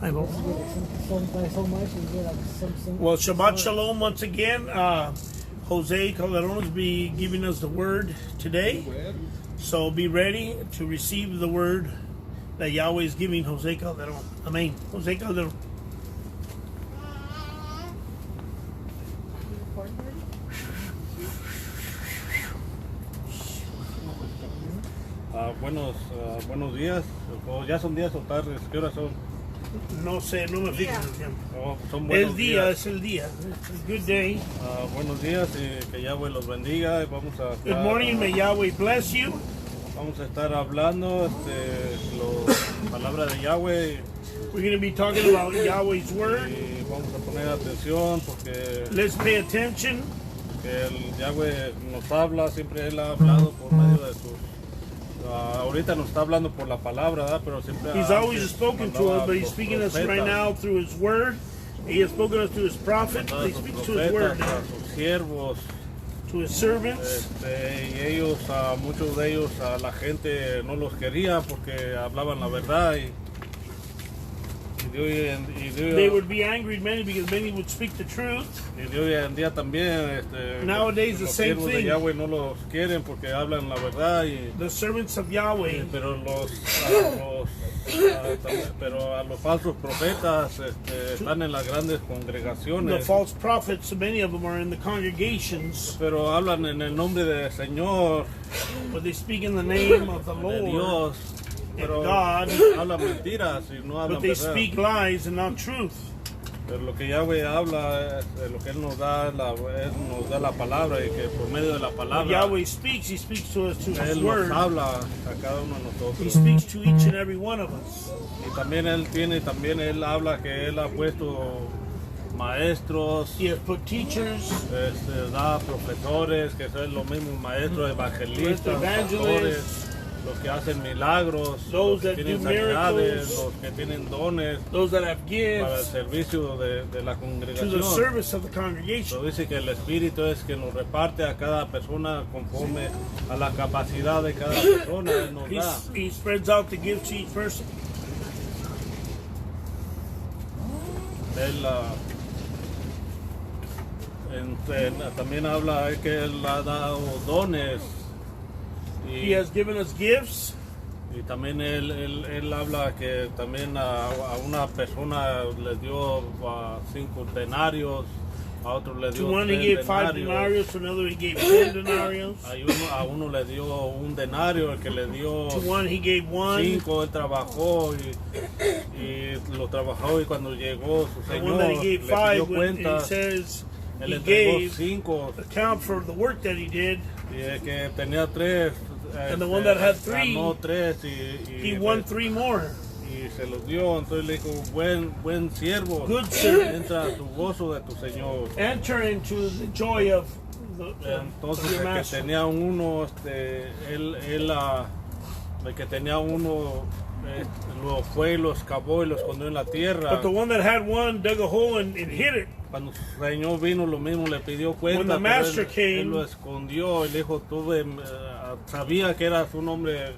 I will. So much and get like some Well, Shabbat Shalom once again. Jose Calderon will be giving us the word today. So be ready to receive the word that Yahweh is giving Jose Calderon. Amen. Jose Calderon. Buenos días, o ya son días o tardes, ¿qué horas son? No sé, no me fijo en el tiempo. Oh, son buenos Es día, días. es el día. It's a good day. Buenos días y que Yahweh los bendiga. Y vamos a Good morning, may Yahweh bless you. Vamos a estar hablando la palabra de Yahweh We're going to be talking about Yahweh's word. y vamos a poner atención porque Let's pay attention. el Yahweh nos habla, siempre Él ha hablado por medio de sus... ahorita nos está hablando por la palabra, ¿verdad? Pero siempre He's always spoken to us, but he's speaking to us right now through his word. He has spoken to us through his prophet. He speaks to his word, a sus siervos, to his servants. y ellos, muchos de ellos, la gente no los quería porque hablaban la verdad They would be angry at many because many would speak the truth. y de hoy en día también Nowadays, the los same siervos de thing. Yahweh no los quieren porque hablan la verdad The servants of Yahweh. pero pero a los falsos profetas están en las grandes The congregaciones, false prophets, many of them are in the congregations, pero hablan en el nombre del Señor, but they speak in the name of the de Lord Dios, pero God, hablan mentiras y no hablan but they verdad. speak lies and not truth. Pero lo que Yahweh habla, lo que Él nos da, Él nos da la palabra y que por medio de la When palabra Yahweh speaks, he speaks to us through his Él nos word. habla a cada uno de He nosotros. speaks to each and every one of us. Y también Él habla que Él ha puesto maestros, He has put teachers, da profesores, que son los mismos maestros, evangelistas, pastores, los que hacen milagros, Those los que that tienen do sanidades, miracles, los que tienen dones those that have para el gifts, servicio de la to the congregación. service of the congregation. So dice que el Espíritu es que nos reparte a cada persona conforme a la capacidad de cada persona. Él nos da. He spreads out the gifts to each person. Él también habla que Él ha dado dones He has given us gifts. y también él habla que también a una persona le dio 5 denarios, a otro le To dio one he 3 gave 5 denarios. denarios, to another he gave 10 denarios. A uno le dio 1 denario, el que le dio To one he gave 1. 5, él trabajó y lo trabajó y cuando llegó su The one señor that he le gave pidió 5, when cuenta, he says él he le entregó gave 5 account for the work that he did. y el que tenía 3 And the one that had 3, ganó 3 he won 3 more. y se los dio, entonces le dijo, buen siervo, Good servant. entra a tu gozo de tu Señor. Enter into the joy of Entonces your el que master. tenía uno, el que tenía uno lo fue y lo excavó y lo escondió en la tierra. But the one that had 1 dug a hole and hid it. Cuando su señor vino, lo mismo le pidió cuenta, When the pero master came, él lo escondió y le dijo, sabía que eras un hombre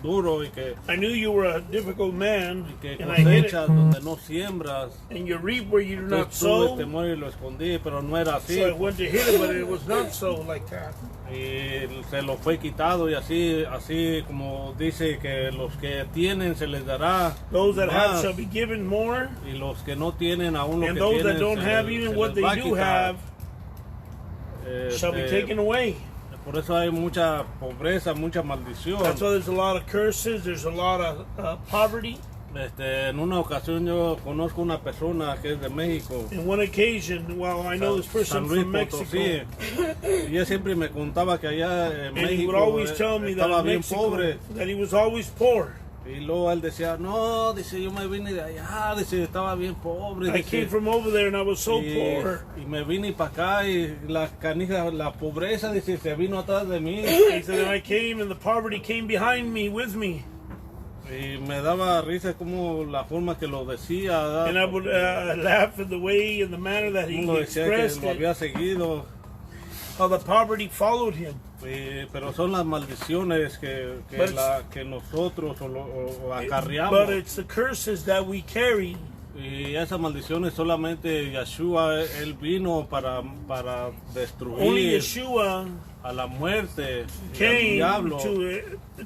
duro y que I knew you were a difficult man, and I hid it. cosechas donde no siembras. And you reap where you do not Entonces tuve sow. temor y lo escondí, pero no era así. So I went to hit it, but it was not so like that. Y se lo fue quitado y así como dice que los que tienen se les dará Those that have más, shall be given more, y los que no tienen aún lo and que those tienen that don't se have les- even se what les they va a do quitar. have shall be taken away. Por eso hay mucha pobreza, mucha maldición. That's why there's a lot of curses, there's a lot of poverty. En una ocasión yo conozco una persona que es de México, In one occasion, well, I know this person San Luis from Mexico, Potosí, y ella siempre me contaba que allá en and he would México always tell me that estaba in bien Mexico, pobre. that he was always poor. Y luego él decía, no, dice, yo me vine de allá, dice, estaba bien pobre. I Dice, came from over there and I was so y, poor. y me vine para acá y la canija, la pobreza, dice, se vino atrás de mí. He said, and I came and the poverty came behind me, with me. Y me daba risa como la forma que lo decía, ¿verdad? And I would laugh at the way and the manner that he Uno decía que expressed lo it, había seguido. how the poverty followed him. Pero son las maldiciones que nosotros o acarreamos. But it's the curses that we carry. Y esas maldiciones solamente Yeshua, él vino para Only destruir Yeshua a la muerte y al came diablo.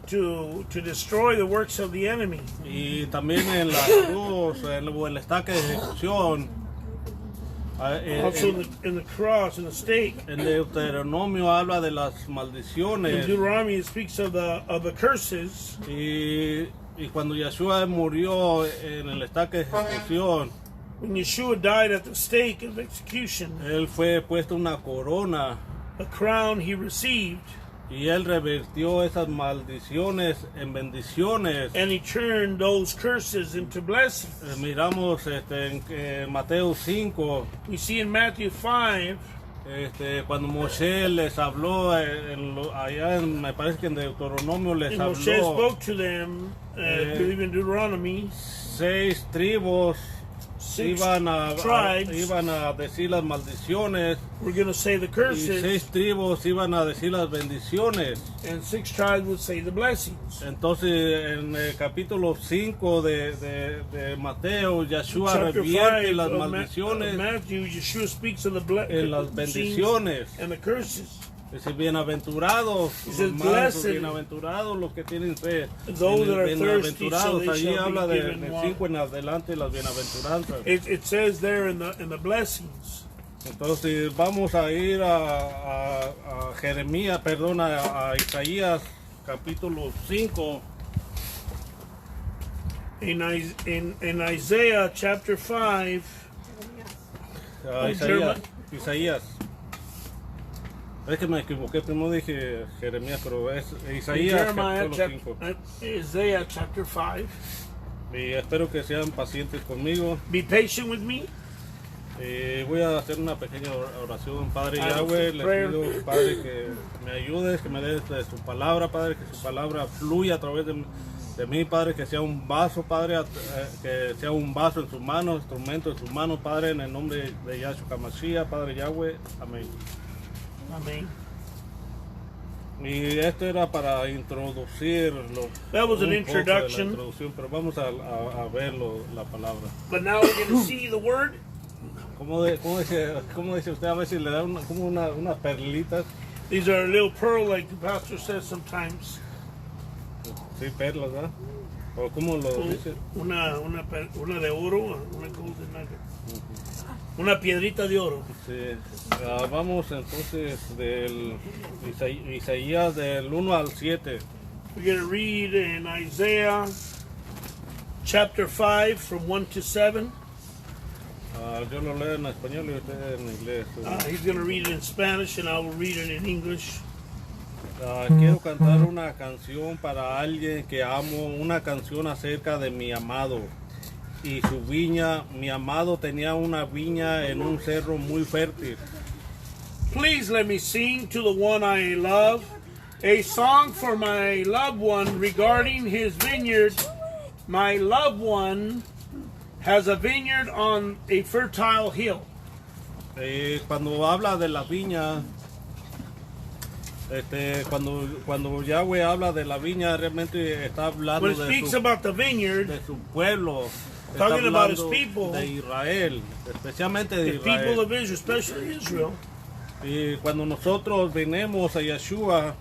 to destroy the works of the enemy. Y también en la cruz, en el estaca de ejecución, Also in the cross and the stake. en Deuteronomio habla de las In maldiciones. Deuteronomy it speaks of the curses. Y cuando Yeshua murió en el estaca de ejecución, When Yeshua died at the stake of execution, él fue puesto una corona a crown he received, y él revirtió esas maldiciones en bendiciones. and he turned those curses into blessings. Miramos en Mateo 5, We see in Matthew 5, cuando Moshe les habló, me parece que en Deuteronomio les and Moshe habló, spoke to them, I believe in Deuteronomy, 6 tribus six iban tribes a decir las maldiciones were going to say the y 6 curses, tribus iban a decir las bendiciones. and 6 tribes would say the blessings. Entonces en el capítulo 5 de Mateo, Yeshua Chapter revierte 5 las of maldiciones Matthew, Yeshua speaks of the en las blessings bendiciones. and the curses. Dice, bienaventurados, He says, los mansos, "Blessed bienaventurados los que tienen fe. those that are thirsty, so Bienaventurados, they allí shall be habla given de water." 5 en adelante las bienaventuranzas. It says there in the blessings. Entonces vamos a ir a Jeremías, perdón, a Isaías capítulo 5. In Isaiah chapter 5, Isaías. Es que me equivoqué, primero dije Jeremías, pero es Isaías Jeremiah capítulo 5. Isaiah chapter 5. Y espero que sean pacientes conmigo. Be patient with me. Voy a hacer una pequeña oración, Padre I will Yahweh. say Le prayer. pido, Padre, que me ayudes, que me des de su palabra, Padre, que su palabra fluya a través de mí, Padre, que sea un vaso, Padre, que sea un vaso en sus manos, instrumento en sus manos, Padre, en el nombre de Yahshua HaMashiach, Padre Yahweh. Amén. Amen. Y esto era para introducir That was an un poco de la introduction. introducción, pero vamos a ver la palabra. But now we're going to see the word. ¿Cómo dice usted? A ver si le da como unas perlitas. These are a little pearl, like the pastor says sometimes. Sí, perlas, ¿verdad? ¿O cómo lo dice? Una de oro, una golden nugget. Una piedrita de oro. Sí. Vamos entonces del Isaías del 1 al 7. We're going to read in Isaiah chapter 5 from 1 to 7. Yo lo leo en español y usted en inglés. He's going to read it in Spanish and I will read it in English. Quiero cantar una canción para alguien que amo, una canción acerca de mi amado y su viña. Mi amado tenía una viña en un cerro muy fértil. Please let me sing to the one I love, a song for my loved one regarding his vineyard. My loved one has a vineyard on a fertile hill. Cuando habla de la viña, cuando Yahweh habla de la viña, realmente está hablando When it speaks about the vineyard, de su pueblo, está talking about his hablando people, de Israel, especialmente de the people Israel. of Israel, especially Israel, Y cuando nosotros venimos a Yeshua,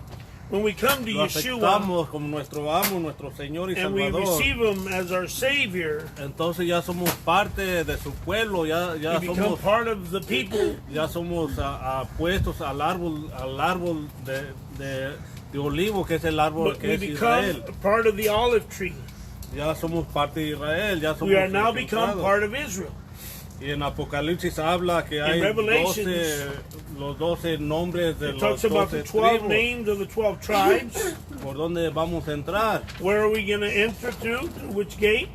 when we come to lo Yeshua aceptamos como nuestro amo, nuestro Señor y and we Salvador, receive him as our Savior, entonces ya somos parte de su pueblo, ya we become somos, part of the people. ya somos puestos al árbol de olivo, que es el árbol But que we es become Israel. part of the olive tree. Ya somos parte de Israel, ya somos We are now become registrados. part of Israel. Y en Apocalipsis habla que hay Revelations, los 12 nombres de It los talks about the 12 12 tribus. names of the 12 tribes. ¿Por dónde vamos a entrar? Where are we going to enter through? Through which gate?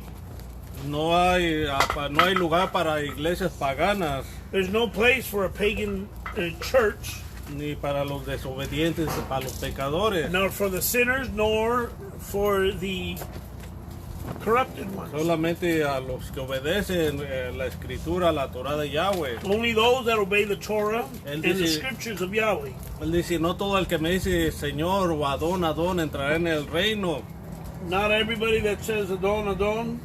No hay lugar para iglesias paganas, There's no place for a pagan church, ni para los desobedientes, para los pecadores. nor for the sinners, nor for the corrupted ones. Solamente a los que obedecen la escritura, la Torah de Yahweh. Only those that obey the Torah Él and the dice- scriptures of Yahweh. Él dice, no todo el que me dice Señor o Adón, Adón entrará en el reino. Not everybody that says Adon, Adon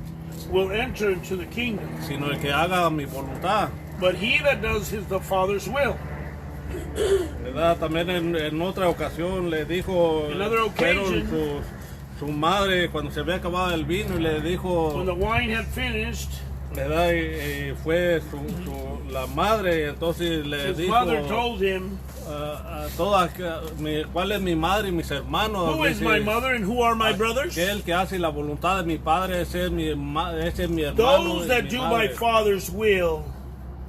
will enter into the kingdom, sino el que haga mi voluntad. but he that does the Father's will. ¿Verdad? También en otra ocasión le dijo, Another occasion, fueron su madre cuando se había acabado el vino y le dijo, when the wine had finished, ¿verdad? Y fue la madre, entonces le his dijo, mother told him, ¿cuál es mi madre y mis hermanos? who is my mother and who are my brothers? Aquel que hace la voluntad de mi padre, ese es mi hermano. Those y that mi do madre. my Father's will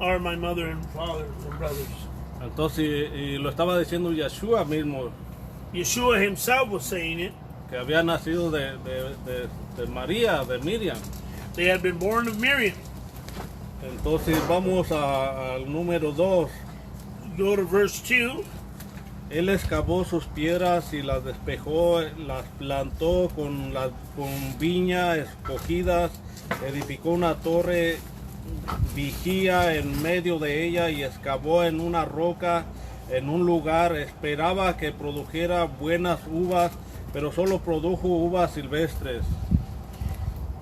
are my mother and father and brothers. Entonces, y lo estaba diciendo Yeshua mismo, Yeshua himself was saying it. que había nacido de María, de Miriam. They had been born of Miriam. Entonces vamos al número 2. Go to verse 2. Él excavó sus piedras y las despejó, las plantó con viña escogidas, edificó una torre vigía en medio de ella y excavó en una roca en un lugar, esperaba que produjera buenas uvas, pero solo produjo uvas silvestres.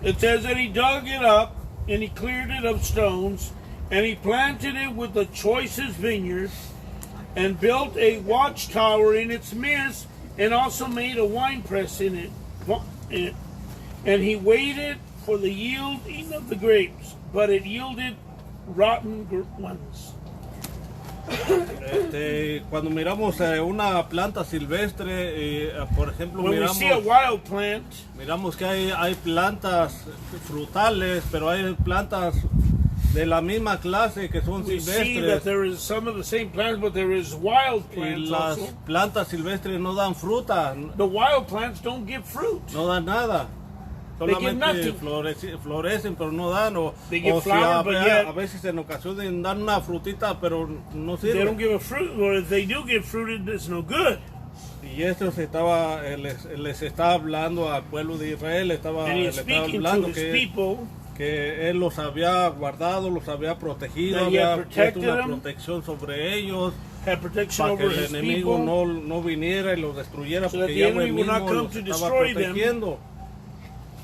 It says that he dug it up and he cleared it of stones and he planted it with the choicest vineyards and built a watchtower in its midst and also made a winepress in it. And he waited for the yielding of the grapes, but it yielded rotten ones. Cuando miramos una planta silvestre, por ejemplo, When we see a wild plant, miramos que hay plantas frutales, pero hay plantas de la misma clase que son we see that silvestres. there is some of the same plants, but there is wild Y plants las also. plantas silvestres no dan fruta, The wild plants don't give fruit. no dan nada. They give Solamente nothing. florecen, pero no dan. They give O si flower, but yet- a veces en ocasiones dan una frutita, pero no They don't sirve. give a fruit, or if they do give fruit, it's no good. Y esto les estaba hablando al pueblo de Israel, And he le is estaba speaking to hablando his que people él los había guardado, los había protegido, That he had había puesto protected una them. protección sobre ellos had protection para que over el his enemigo people. no viniera y los destruyera, So that porque the Yahweh enemy would not mismo come los to estaba destroy them. protegiendo.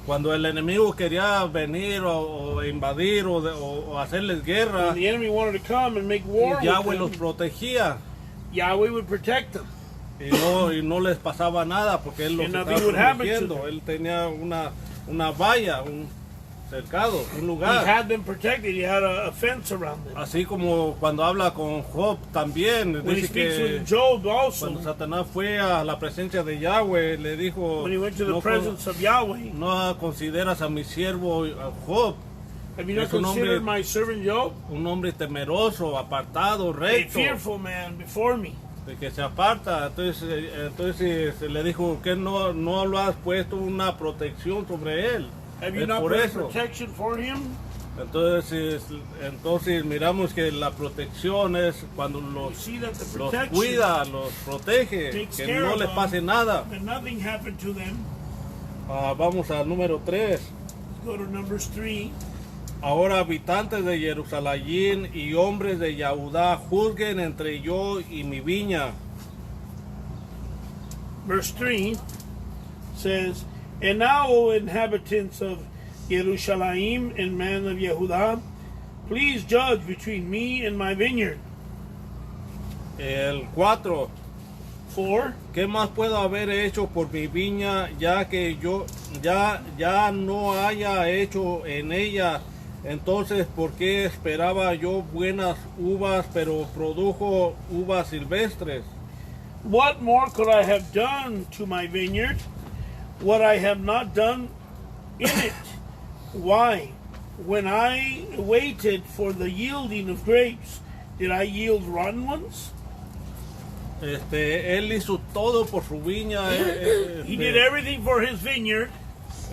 Cuando el enemigo quería venir o invadir o hacerles guerra, When the enemy wanted to come and make war Yahweh with los them, protegía Yahweh would protect them. y no les pasaba nada porque él los And estaba nothing would happen to protegiendo. them. Él tenía una valla, un cercado, un He lugar. had them protected. He had a fence around them. Así como cuando habla con Job también, When he dice speaks que with Job also, cuando Satanás fue a la presencia de Yahweh, le dijo, when he went to the no, presence of Yahweh, no consideras a mi siervo a Job, have you not es un considered hombre- my servant Job? un hombre temeroso, apartado, A recto, fearful man before me. de que se aparta. Entonces le dijo que no lo has puesto una protección sobre él. Have you Es not por put eso. protection for him? Entonces miramos que la protección es cuando You los see that the los protection cuida, los protege, takes que care no of les them, pase nada. that nothing happened to them. Vamos al número 3. Go to Numbers 3. Ahora habitantes de Jerusalén y hombres de Yahudá, juzguen entre yo y mi viña. Verse 3 says, And now, O inhabitants of Jerusalem and men of Yehudah, please judge between me and my vineyard. El 4. For ¿Qué más puedo haber hecho por mi viña ya que yo ya no haya hecho en ella? Entonces, ¿por qué esperaba yo buenas uvas, pero produjo uvas silvestres? what more could I have done to my vineyard, what I have not done in it? Why, when I waited for the yielding of grapes, did I yield rotten ones? Él hizo todo por su viña. He did everything for his vineyard.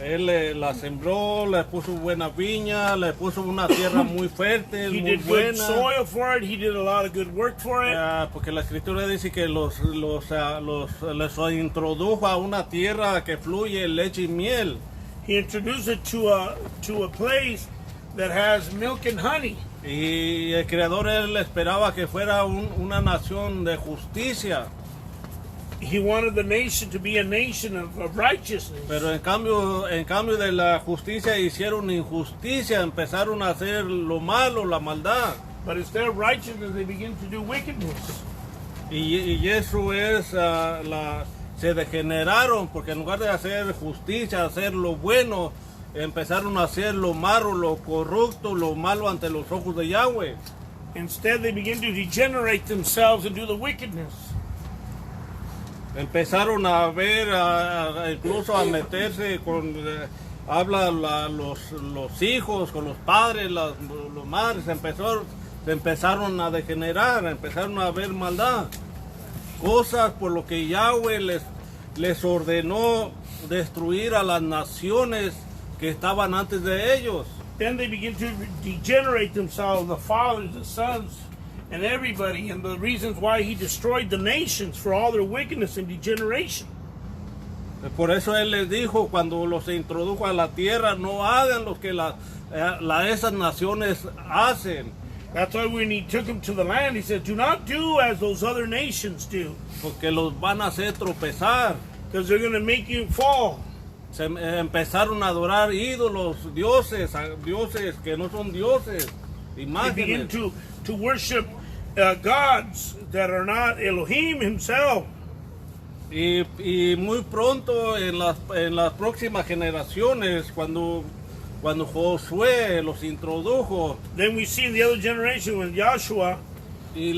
Él la sembró, le puso buena viña, le puso una tierra muy fértil, He muy did good buena. soil for it. He did a lot of good work for it. Porque la escritura dice que les introdujo a una tierra que fluye leche y miel. He introduced it to a place that has milk and honey. Y el Creador él esperaba que fuera una nación de justicia. he wanted the nation to be a nation of righteousness. Pero en cambio de la justicia hicieron injusticia, empezaron a hacer lo malo, la maldad. But instead of righteousness, they begin to do wickedness. Y eso es se degeneraron, porque en lugar de hacer justicia, hacer lo bueno, empezaron a hacer lo malo, lo corrupto, lo malo ante los ojos de Yahweh. Instead, they begin to degenerate themselves and do the wickedness. Empezaron a ver, incluso a meterse con, los hijos, con los padres, los madres, se empezaron a degenerar, empezaron a ver maldad. Cosas por lo que Yahweh les ordenó destruir a las naciones que estaban antes de ellos. Then they begin to degenerate themselves, the fathers, the sons, and everybody, and the reasons why he destroyed the nations for all their wickedness and degeneration. Por eso él les dijo cuando los introdujo a la tierra, no hagan lo que esas naciones hacen. That's why when he took them to the land, he said, do not do as those other nations do, Porque los van a hacer tropezar. because they're going to make you fall. Empezaron a adorar ídolos, dioses que no son dioses, They begin imágenes. to worship gods that are not Elohim himself. Y muy pronto en las próximas generaciones, cuando Josué los introdujo Then we see in the other generation when Joshua y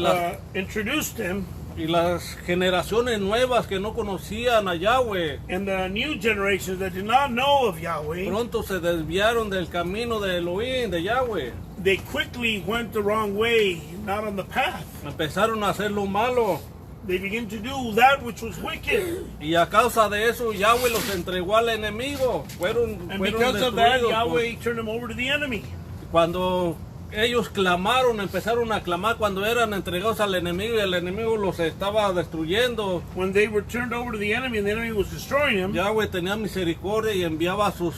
introduced them, las generaciones nuevas que no conocían a Yahweh, and the new generations that did not know of Yahweh, pronto se desviaron del camino de Elohim, de Yahweh. they quickly went the wrong way, not on the path. Empezaron a hacer lo malo. They begin to do that which was wicked. Y a causa de eso Yahweh los entregó al enemigo. And Fueron because of that, destruidos. Yahweh turned them over to the enemy. Cuando ellos clamaron, empezaron a clamar cuando eran entregados al enemigo y el enemigo los estaba destruyendo. When they were turned over to the enemy and the enemy was destroying them, Yahweh tenía misericordia y enviaba sus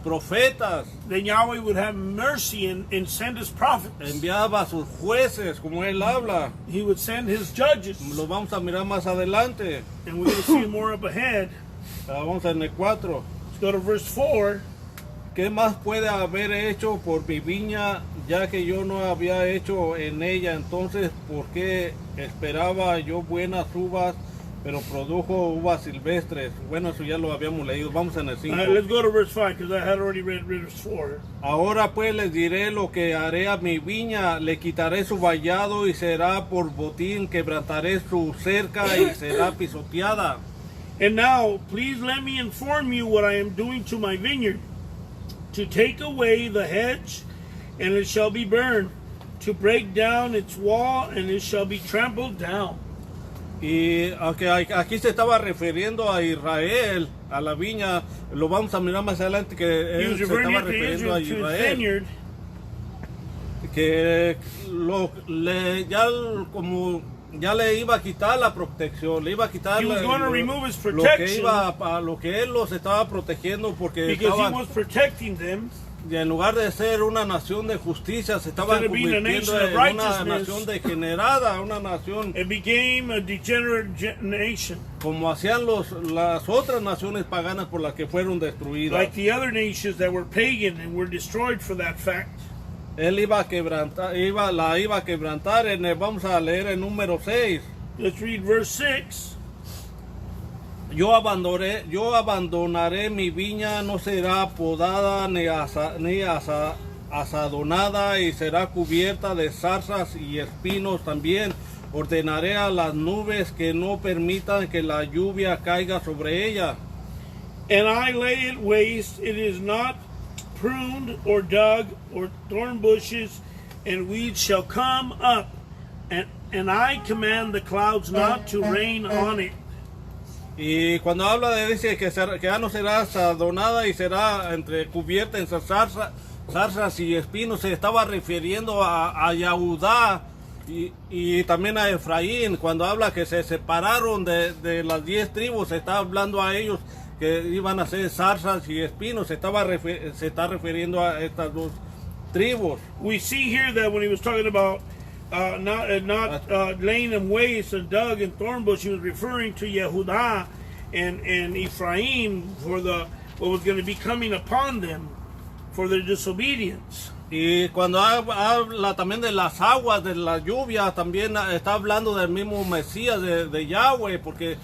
profetas, then Yahweh would have mercy and send his prophets. enviaba sus jueces, como él habla. He would send his judges. Lo vamos a mirar más adelante. And we're going to see more up ahead. Vamos en el 4. Let's go to verse 4. ¿Qué más puede haber hecho por mi viña, ya que yo no había hecho en ella? Entonces, ¿por qué esperaba yo buenas uvas, pero produjo uvas silvestres? Bueno, eso ya lo habíamos leído. Vamos en el 5. Let's go to verse 5 because I had already read verse 4. Ahora pues les diré lo que haré a mi viña. Le quitaré su vallado y será por botín. Quebrantaré su cerca y será pisoteada. And now, please let me inform you what I am doing to my vineyard. To take away the hedge, and it shall be burned. To break down its wall, and it shall be trampled down. Y aunque aquí se estaba refiriendo a Israel, a la viña, lo vamos a mirar más adelante que He él was se referring estaba to refiriendo a Israel, to his Israel. vineyard. Que ya le iba a quitar la protección, le iba a quitar He was going to remove his lo que protection lo que él los estaba protegiendo, porque because he estaban, was protecting them. y en lugar de ser una nación de justicia, se estaban Instead of being a convirtiendo nation of en una righteousness, nación degenerada, una nación It became a degenerate nation, como hacían las otras naciones paganas por las que fueron destruidas. like the other nations that were pagan and were destroyed for that fact. Él iba a quebrantar, la iba a quebrantar. Vamos a leer el número 6. Let's read verse 6. Yo abandonaré mi viña, no será podada ni asadonada, y será cubierta de zarzas y espinos también. Ordenaré a las nubes que no permitan que la lluvia caiga sobre ella. And I lay it waste, it is not pruned or dug, or thorn bushes and weeds shall come up, and I command the clouds not to rain on it. Y cuando habla dice que ya no será asadonada y será cubierta en zarzas y espinos, se estaba refiriendo a Yahudá y también a Efraín. Cuando habla que se separaron de las 10 tribus, se está hablando a ellos que iban a ser zarzas y espinos. Se está refiriendo a estas dos tribus. We see here that when he was talking about not laying them waste and dug in thorn bush. He was referring to Yehudah and Ephraim for what was going to be coming upon them for their disobedience. Y cuando habla también de las aguas, de la lluvia, también está hablando del mismo Mesías, de Yahweh, porque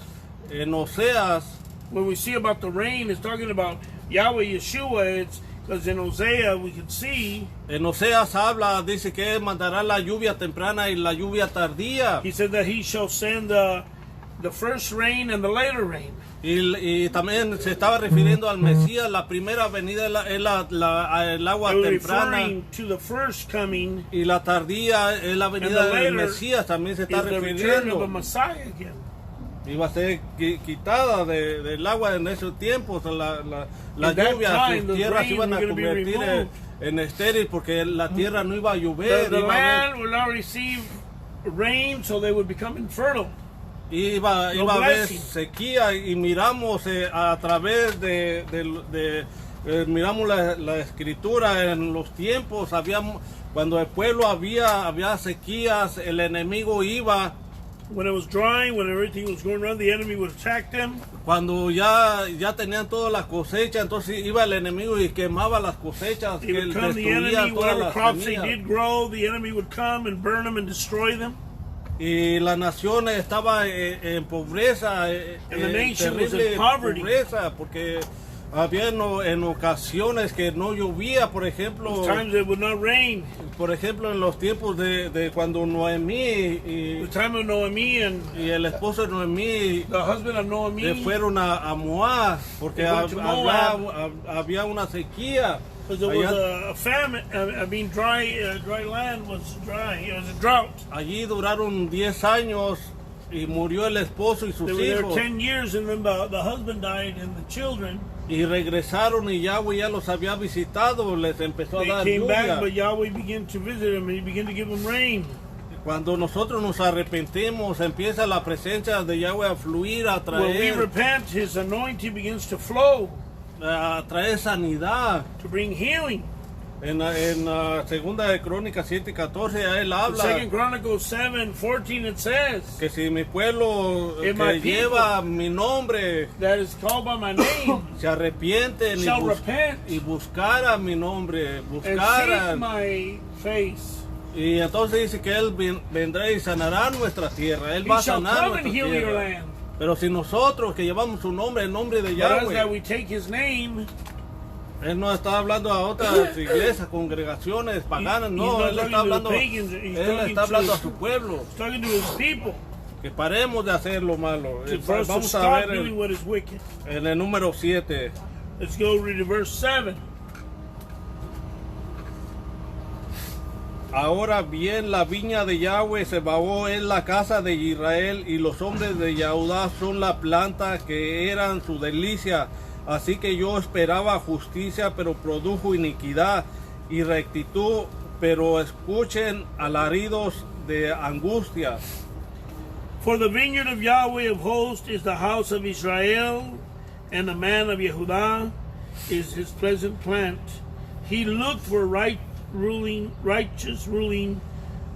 en Oseas, When we see about the rain, it's talking about Yahweh Yeshua. It's because in Hosea we can see. en Oseas habla, dice que Él mandará la lluvia temprana y la lluvia tardía. He said that he shall send the first rain and the later rain. Y también se estaba refiriendo al Mesías, la primera venida es el agua They were temprana. referring to the first coming Y la tardía es la venida And the del later Mesías, también se is está the return of the refiriendo. Messiah again. Iba a ser quitada del agua en esos tiempos, la In that lluvia, time, sus the tierras rain iban a were gonna be convertir removed. en estéril porque la tierra no iba a llover, The iba a haber- land will not receive rain, so they would become infertile. iba No a haber blessing. sequía y miramos a través miramos la escritura en los tiempos, cuando el pueblo había sequías, el enemigo iba. When it was dry, when everything was going around, the enemy would attack them. Cuando ya tenían toda la cosecha, entonces iba el enemigo y quemaba las cosechas, It que would come the destruía enemy, todas whatever las crops they semillas. did grow, the enemy would come and burn them and destroy them. Y la nación estaba en pobreza, And the nation was terrible in poverty. pobreza, porque había en ocasiones que no llovía, por ejemplo, Times it would not rain. en los tiempos de cuando Noemí The time of Noemi and y el esposo de Noemí the husband of Noemi, se fueron a Moab, porque They went to Moab. había una sequía. because there was Allá- a famine. Dry land was dry. It was a drought. Allí duraron 10 años y murió el esposo y sus They were there hijos. 10 years, and then the husband died and the children. Y regresaron y Yahweh ya los había visitado, les empezó a They dar came back, lluvia. but Yahweh began to visit them, and He began to give them rain. Cuando nosotros nos arrepentimos, empieza la presencia de Yahweh a fluir, a When we traer, repent, His anointing begins to flow sanidad. to bring healing. En segunda de Crónicas 7:14 a él In habla 2 Chronicles 7:14 it says que si mi pueblo If que my people- lleva mi nombre that is called by my name se arrepienten shall repent y buscara mi nombre, and buscara. seek my face. Y entonces dice que Él vendrá y sanará nuestra tierra. Él va He a shall sanar come and nuestra heal your tierra. land. Pero si nosotros que llevamos su nombre, el nombre de But as that Yahweh, we take His name, Él no está hablando a otras iglesias, congregaciones paganas, He's no, not Él talking está to the hablando, pagans, he's Él talking está hablando to- a su pueblo, He's talking to His people que paremos de hacer lo malo. for us to Vamos a stop ver doing what is wicked. en el número 7. Let's go read to verse 7. Ahora bien, la viña de Yahweh Sebaot es la casa de Israel, y los hombres de Yahudá son la planta que eran su delicia. Así que yo esperaba justicia, pero produjo iniquidad, y rectitud, pero escuchen alaridos de angustia. For the vineyard of Yahweh of hosts is the house of Israel, and the man of Yehudah is his pleasant plant. He looked for righteous ruling,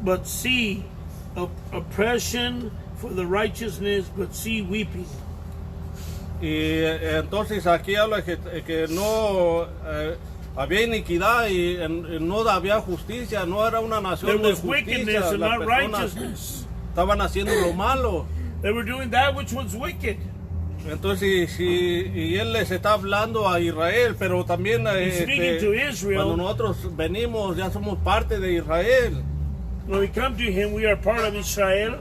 but see oppression, for the righteousness, but see weeping. Y entonces aquí habla que no había iniquidad y no había justicia, no era una There nación de was wickedness justicia. and Las not personas righteousness. estaban haciendo lo malo. They were doing that which was wicked. Entonces, y él les está hablando a Israel, pero también He's speaking to Israel. cuando nosotros venimos ya somos parte de Israel. When we come to Him, we are part of Israel.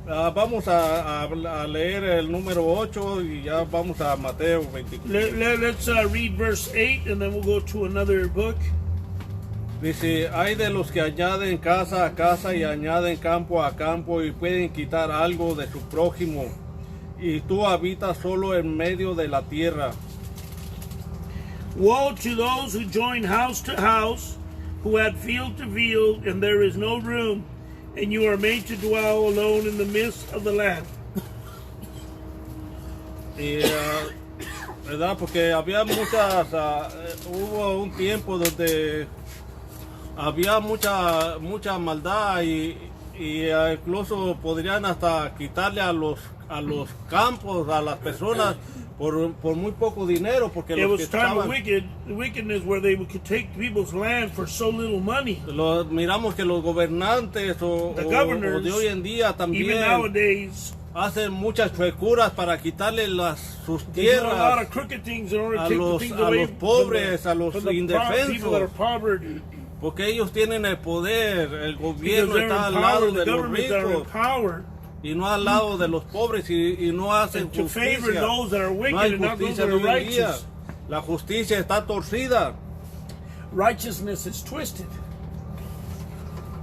Vamos a leer el número 8 y ya vamos a Mateo 24. Let's read verse 8, and then we'll go to another book. Dice, hay de los que añaden casa a casa y añaden campo a campo y pueden quitar algo de su prójimo, y tú habitas solo en medio de la tierra. Woe to those who join house to house, who add field to field, and there is no room, and you are made to dwell alone in the midst of the land. Y, ¿verdad? Porque había hubo un tiempo donde había mucha maldad y incluso podrían hasta quitarle a los campos, a las personas por muy poco dinero, porque It los que was time of estaban, wickedness where they could take people's land for so little money. miramos que los gobernantes o governors, de hoy en día Even también nowadays, hacen muchas chuecuras para quitarle sus they do a lot tierras of crooked things in order to a take the los, things a away los pobres, a los from the people that are indefensos, poverty. porque ellos tienen el poder, el Because gobierno they're está al lado empowered, de the los governments that are ricos empowered y no al lado de los pobres y no hacen to favor justicia. those that are wicked No hay and not those justicia that de are hoy en día. righteous. La justicia está torcida Righteousness is twisted.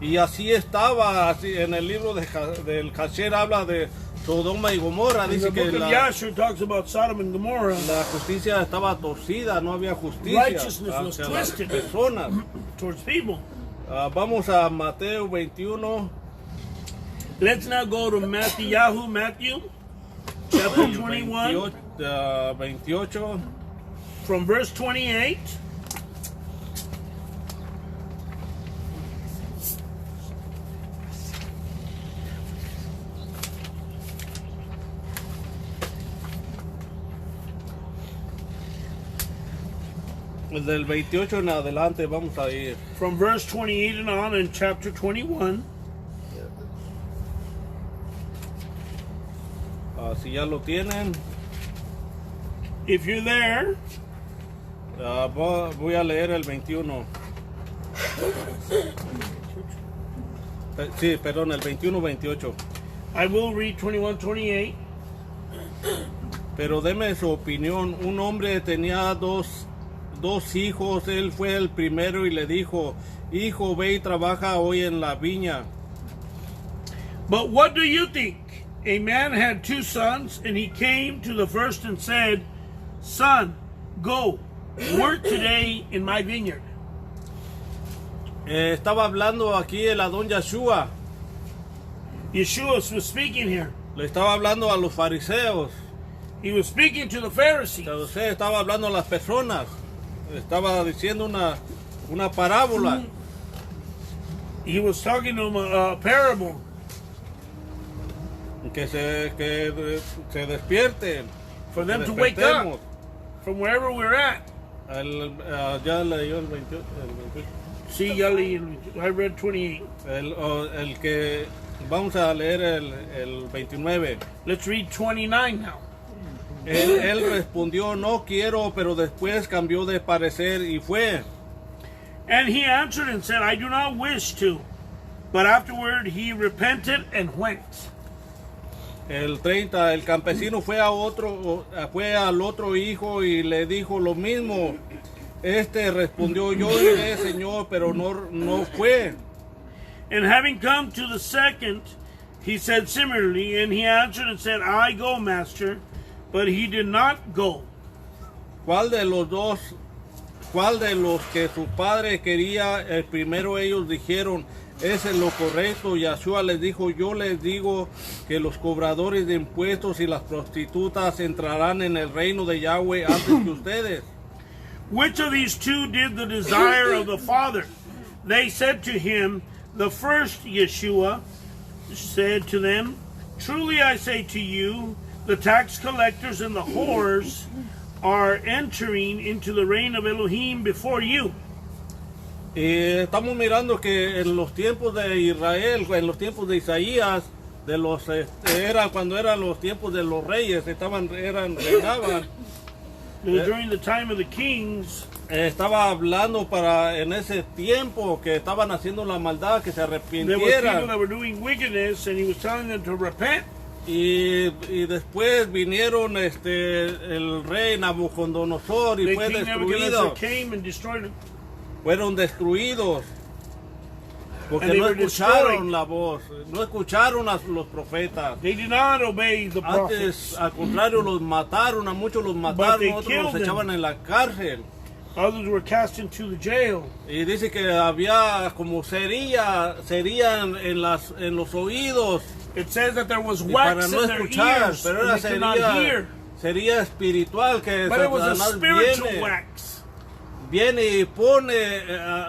y así estaba, así en el libro del Jasher habla de Sodoma y Gomorra, The dice que book of la Yashar talks about Sodom and Gomorrah justicia estaba torcida, no había justicia Righteousness was hacia las twisted. personas. towards people. Vamos a Mateo 21. Let's now go to Matthew, chapter 21, 28. from verse 28. Del 28 en adelante vamos a ir. From verse 28 and on in chapter 21. Si ya lo tienen, If you're there, voy a leer el 21. Sí, perdón, el 21-28. I will read 21-28. Pero deme su opinión. Un hombre tenía dos hijos. Él fue el primero y le dijo: hijo, ve y trabaja hoy en la viña. But what do you think? A man had 2 sons, and he came to the first and said, Son, go, work today in my vineyard. Estaba hablando aquí el Adón Yeshua. Yeshua was speaking here. Le estaba hablando a los fariseos. He was speaking to the Pharisees. Entonces estaba hablando a las personas. Estaba diciendo una parábola. He was talking to them a parable. Que se despierten. For them que to wake despertemos. up from wherever we're at. Ya leyó el 28. See, I read 28. El que vamos a leer el 29. Let's read 29 now. Él respondió: no quiero, pero después cambió de parecer y fue. And he answered and said, I do not wish to. But afterward he repented and went. El 30, el campesino fue al otro hijo y le dijo lo mismo. Este respondió: yo iré, Señor, pero no fue. And having come to the second, he said similarly, and he answered and said, I go, master, but he did not go. ¿Cuál de los que su padre quería? El primero ellos dijeron: ese es lo correcto. Yeshua les dijo: yo les digo que los cobradores de impuestos y las prostitutas entrarán en el reino de Yahweh antes que ustedes. Which of these 2 did the desire of the Father? They said to him, the first. Yeshua said to them, truly I say to you, the tax collectors and the whores are entering into the reign of Elohim before you. Estamos mirando que en los tiempos de Israel, en los tiempos de Isaías, era cuando eran los tiempos de los reyes, reinaban. During the time of the kings, Estaba hablando en ese tiempo que estaban haciendo la maldad, que se there were people arrepintieran. that were doing wickedness, and he was telling them to repent. Y después vinieron el rey Nabucodonosor y The fue king destruido. Nebuchadnezzar came and destroyed them. Fueron destruidos porque And they no were escucharon destroyed. la voz, no escucharon a los profetas. They did not obey the Antes, prophets. al contrario, los mataron, a muchos los mataron, they otros killed los them. echaban en la cárcel. Others were cast into the jail. Y dice que había como cería en los oídos. It says that there was Y para wax no in their escuchar, ears, pero and era they could not hear. sería espiritual que But it was a Satanás spiritual wax. viene y pone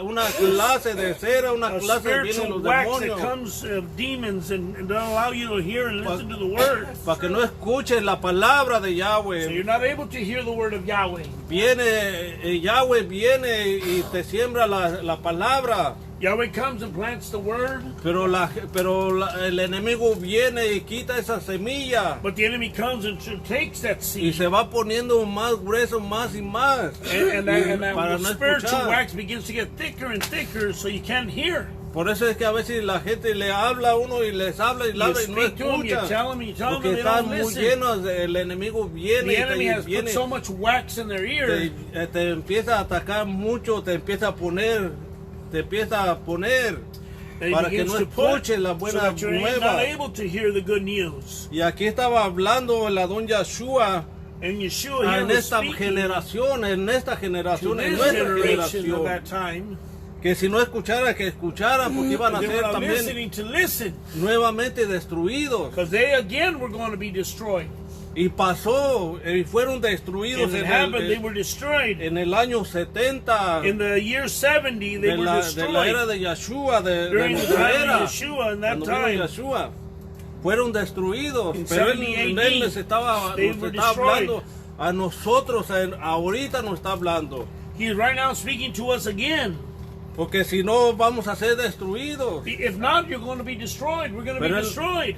una clase de cera, una a clase vienen spiritual los wax that demonios comes of demons and don't allow you to hear and listen to the word. para que no escuches la palabra de So Yahweh. you're not able to hear the word of Yahweh. Viene, Yahweh viene y te siembra la palabra, Yahweh comes and plants the word, pero el enemigo viene y quita esa semilla but the enemy comes and takes that y seed. se va poniendo más grueso, más y más, And that para no spiritual escuchar. wax begins to get thicker and thicker so you can't hear. Por eso es que a veces la gente le habla a uno y les habla y le You habla y no speak to them, you escucha, tell them, you tell them, porque they están don't muy listen. llenos, el enemigo viene The y enemy has viene, put so much wax in their ear. te empieza a atacar mucho, te empieza a poner that he para que begins no to put, escuches la so buena that you're not nueva. able to hear the good news. Y aquí estaba hablando la don Yeshua And Yeshua here en was esta speaking generación, to en nuestra this generación, generation of that time. que si no escuchara, que escucharan, porque iban a They ser were not también listening to listen, nuevamente destruidos. because they again were going to be destroyed. Y pasó, y fueron destruidos And it happened, they were destroyed. en el año 70 In the year 70, they de were la era destroyed. de Yeshua, de During the nuestra time era, of Yeshua, in that cuando vino time, Yeshua, fueron destruidos. In Pero 70 él AD, les estaba they were hablando a nosotros, ahorita nos está hablando. he's right now speaking to us again. Porque si no, vamos a ser destruidos. If not, you're going to be destroyed. We're going to be Pero él- destroyed.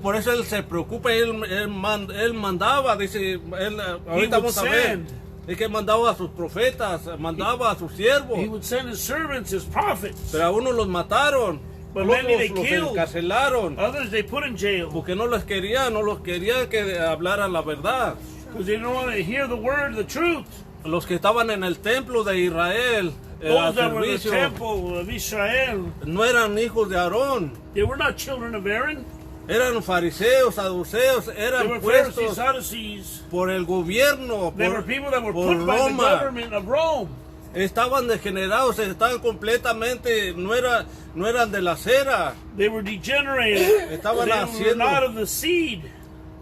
Por eso él se preocupa, él mandaba, dice, ahorita would vamos a ver, send. es que mandaba a sus profetas, mandaba a sus siervos, He would send his servants, his prophets. pero a unos los mataron, But otros many they los killed. encarcelaron, Others they put in jail porque no los querían que hablaran la verdad. because they don't want to hear the word, the truth. Los que estaban en el templo de Israel, al Those that were in the servicio, temple of Israel, no eran hijos de Aarón, they were not children of Aaron. eran fariseos, saduceos, They eran were Pharisees, puestos Sadducees. por el gobierno, They were por, people that were por put by the Roma. government of Rome. Estaban degenerados, estaban completamente, no eran de la cera, They were degenerated. Estaban They were haciendo- not of the seed.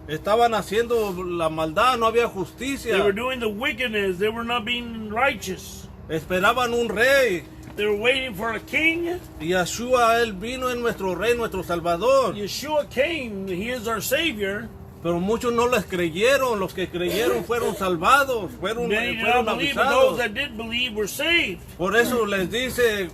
estaban haciendo la maldad, no había They were justicia, doing the wickedness. They were not being righteous. esperaban un rey, They were waiting for a king. y Yeshua, él vino en nuestro rey, nuestro salvador, Yeshua came. He is our Savior. pero muchos no les creyeron, los que creyeron fueron salvados, fueron Many did not believe, but avisados. those that did believe were saved. Por eso les dice,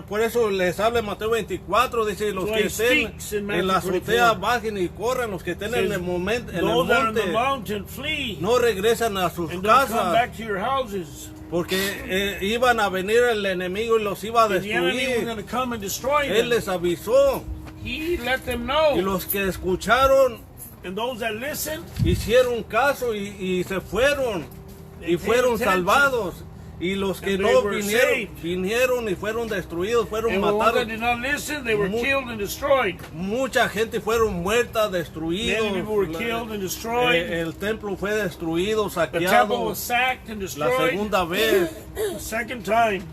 por eso les habla en Mateo 24, dice, los So que he estén speaks in en la Matthew azotea 24. bajen y corran, los que estén en Says, el momento, en el those that are in the monte, mountain flee no regresan a sus and don't come casas, back to your houses. porque iban a venir el enemigo y los iba a And the enemy was destruir. going to come and destroy Él them. les avisó, He let them y know. los que escucharon And those that listened, hicieron caso y se fueron, They y paid fueron attention. salvados. Y los que And no they were vinieron y fueron destruidos, fueron and the ones that matados. did not listen, they were Mu- killed and destroyed. Mucha gente fueron muertas, destruidos. Many people were killed and destroyed. El templo fue destruido, The temple saqueado was sacked and la destroyed. segunda vez. The second time.